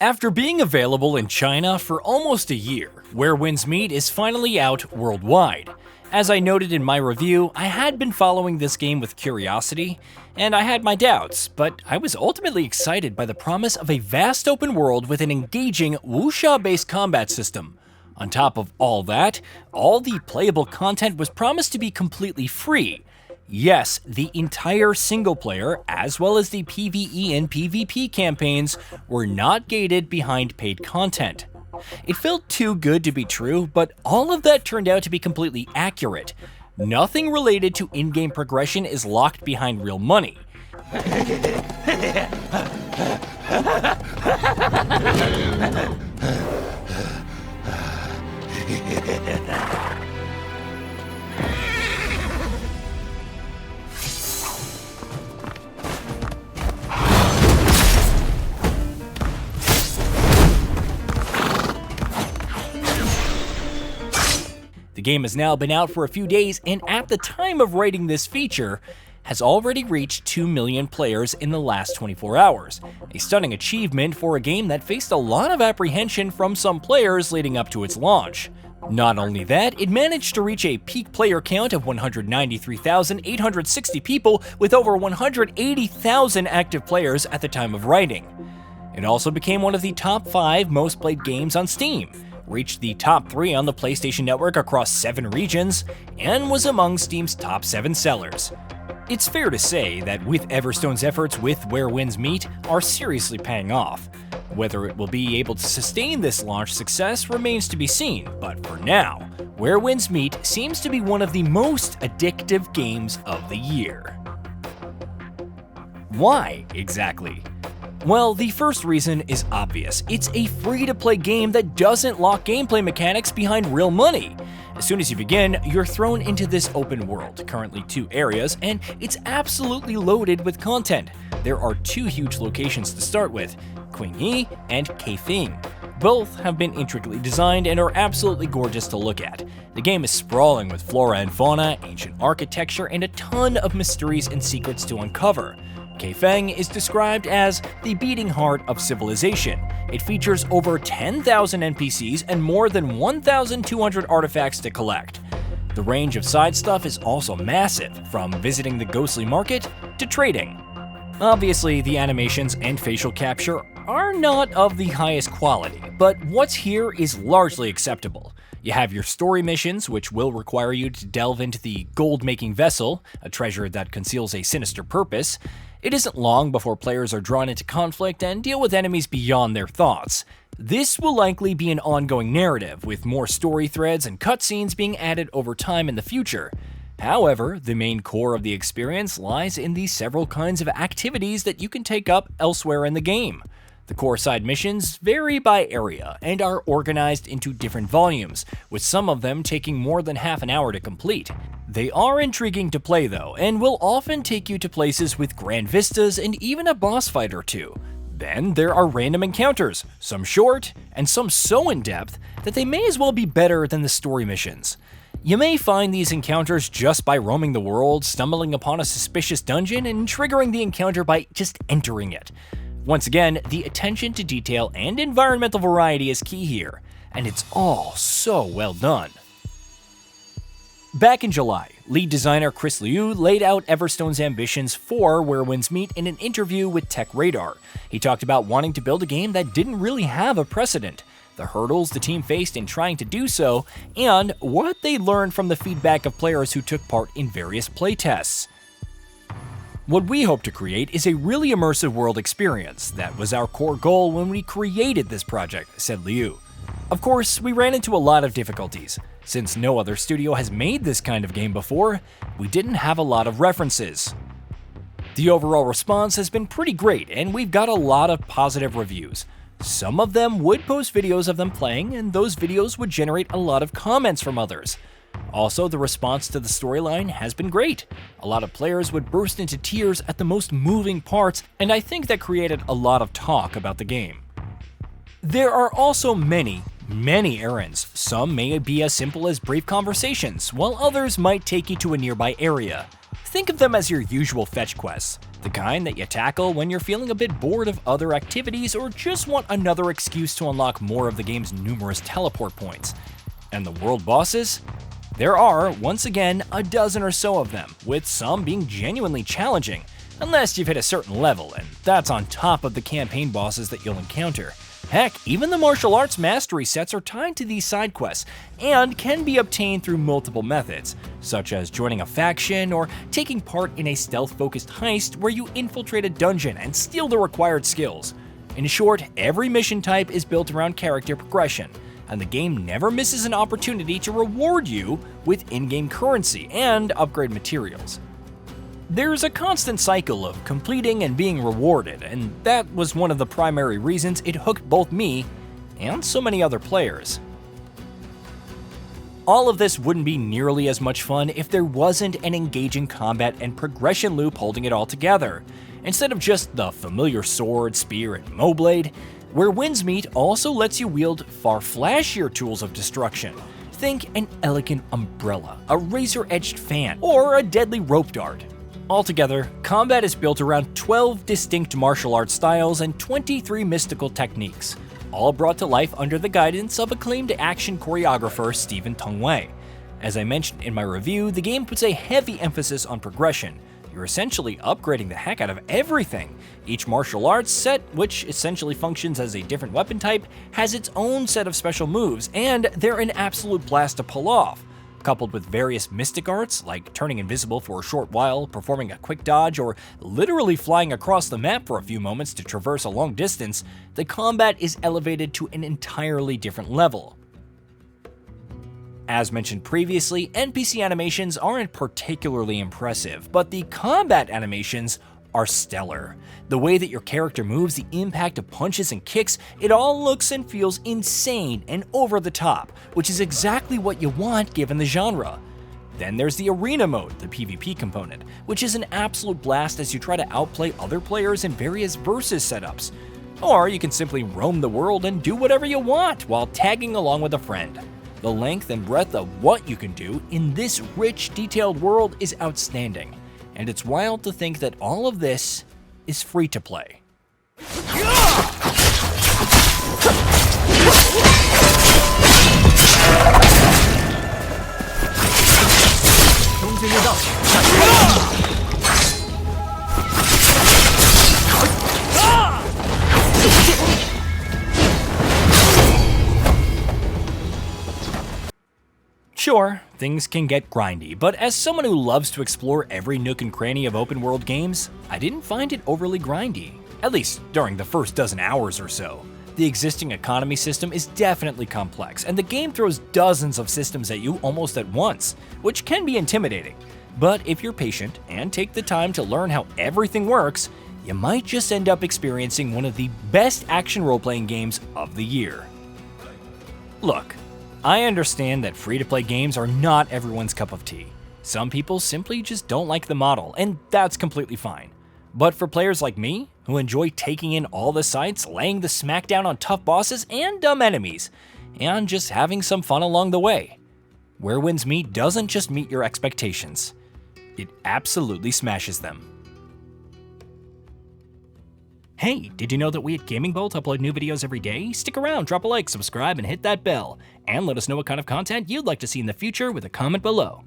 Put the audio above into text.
After being available in China for almost a year, Where Winds Meet is finally out worldwide. As I noted in my review, I had been following this game with curiosity, and I had my doubts, but I was ultimately excited by the promise of a vast open world with an engaging wuxia-based combat system. On top of all that, all the playable content was promised to be completely free. Yes, the entire single player, as well as the PvE and PvP campaigns, were not gated behind paid content. It felt too good to be true, but all of that turned out to be completely accurate. Nothing related to in-game progression is locked behind real money. The game has now been out for a few days, and at the time of writing this feature, has already reached 2 million players in the last 24 hours, a stunning achievement for a game that faced a lot of apprehension from some players leading up to its launch. Not only that, it managed to reach a peak player count of 193,860 people with over 180,000 active players at the time of writing. It also became one of the top 5 most played games on Steam, reached the top 3 on the PlayStation Network across 7 regions, and was among Steam's top 7 sellers. It's fair to say that with Everstone's efforts with Where Winds Meet are seriously paying off. Whether it will be able to sustain this launch success remains to be seen, but for now, Where Winds Meet seems to be one of the most addictive games of the year. Why exactly? Well, the first reason is obvious. It's a free-to-play game that doesn't lock gameplay mechanics behind real money. As soon as you begin, you're thrown into this open world, currently 2 areas, and it's absolutely loaded with content. There are 2 huge locations to start with, Qingyi and Kaifeng. Both have been intricately designed and are absolutely gorgeous to look at. The game is sprawling with flora and fauna, ancient architecture, and a ton of mysteries and secrets to uncover. Kaifeng is described as the beating heart of civilization. It features over 10,000 NPCs and more than 1,200 artifacts to collect. The range of side stuff is also massive, from visiting the ghostly market to trading. Obviously, the animations and facial capture are not of the highest quality, but what's here is largely acceptable. You have your story missions, which will require you to delve into the gold-making vessel, a treasure that conceals a sinister purpose. It isn't long before players are drawn into conflict and deal with enemies beyond their thoughts. This will likely be an ongoing narrative, with more story threads and cutscenes being added over time in the future. However, the main core of the experience lies in the several kinds of activities that you can take up elsewhere in the game. The core side missions vary by area and are organized into different volumes, with some of them taking more than half an hour to complete. They are intriguing to play though, and will often take you to places with grand vistas and even a boss fight or 2. Then there are random encounters, some short, and some so in-depth that they may as well be better than the story missions. You may find these encounters just by roaming the world, stumbling upon a suspicious dungeon, and triggering the encounter by just entering it. Once again, the attention to detail and environmental variety is key here, and it's all so well done. Back in July, lead designer Chris Liu laid out Everstone's ambitions for Where Winds Meet in an interview with Tech Radar. He talked about wanting to build a game that didn't really have a precedent, the hurdles the team faced in trying to do so, and what they learned from the feedback of players who took part in various playtests. What we hope to create is a really immersive world experience. That was our core goal when we created this project, said Liu. Of course, we ran into a lot of difficulties. Since no other studio has made this kind of game before, we didn't have a lot of references. The overall response has been pretty great, and we've got a lot of positive reviews. Some of them would post videos of them playing, and those videos would generate a lot of comments from others. Also, the response to the storyline has been great. A lot of players would burst into tears at the most moving parts, and I think that created a lot of talk about the game. There are also many errands. Some may be as simple as brief conversations, while others might take you to a nearby area. Think of them as your usual fetch quests, the kind that you tackle when you're feeling a bit bored of other activities or just want another excuse to unlock more of the game's numerous teleport points. And the world bosses? There are, once again, a dozen or so of them, with some being genuinely challenging, unless you've hit a certain level, and that's on top of the campaign bosses that you'll encounter. Heck, even the martial arts mastery sets are tied to these side quests, and can be obtained through multiple methods, such as joining a faction or taking part in a stealth-focused heist where you infiltrate a dungeon and steal the required skills. In short, every mission type is built around character progression, and the game never misses an opportunity to reward you with in-game currency and upgrade materials. There's a constant cycle of completing and being rewarded, and that was one of the primary reasons it hooked both me and so many other players. All of this wouldn't be nearly as much fun if there wasn't an engaging combat and progression loop holding it all together. Instead of just the familiar sword, spear, and blade, Where Winds Meet also lets you wield far flashier tools of destruction. Think an elegant umbrella, a razor-edged fan, or a deadly rope dart. Altogether, combat is built around 12 distinct martial arts styles and 23 mystical techniques, all brought to life under the guidance of acclaimed action choreographer Stephen Tong-Wei. As I mentioned in my review, the game puts a heavy emphasis on progression. You're essentially upgrading the heck out of everything. Each martial arts set, which essentially functions as a different weapon type, has its own set of special moves, and they're an absolute blast to pull off. Coupled with various mystic arts, like turning invisible for a short while, performing a quick dodge, or literally flying across the map for a few moments to traverse a long distance, the combat is elevated to an entirely different level. As mentioned previously, NPC animations aren't particularly impressive, but the combat animations are stellar. The way that your character moves, the impact of punches and kicks, it all looks and feels insane and over the top, which is exactly what you want given the genre. Then there's the arena mode, the PvP component, which is an absolute blast as you try to outplay other players in various versus setups. Or you can simply roam the world and do whatever you want while tagging along with a friend. The length and breadth of what you can do in this rich, detailed world is outstanding, and it's wild to think that all of this is free to play. Sure, things can get grindy, but as someone who loves to explore every nook and cranny of open world games, I didn't find it overly grindy, at least during the first dozen hours or so. The existing economy system is definitely complex, and the game throws dozens of systems at you almost at once, which can be intimidating. But if you're patient and take the time to learn how everything works, you might just end up experiencing one of the best action role-playing games of the year. Look, I understand that free-to-play games are not everyone's cup of tea. Some people simply just don't like the model, and that's completely fine. But for players like me, who enjoy taking in all the sights, laying the smackdown on tough bosses and dumb enemies, and just having some fun along the way, Where Winds Meet doesn't just meet your expectations. It absolutely smashes them. Hey, did you know that we at GamingBolt upload new videos every day? Stick around, drop a like, subscribe, and hit that bell. And let us know what kind of content you'd like to see in the future with a comment below.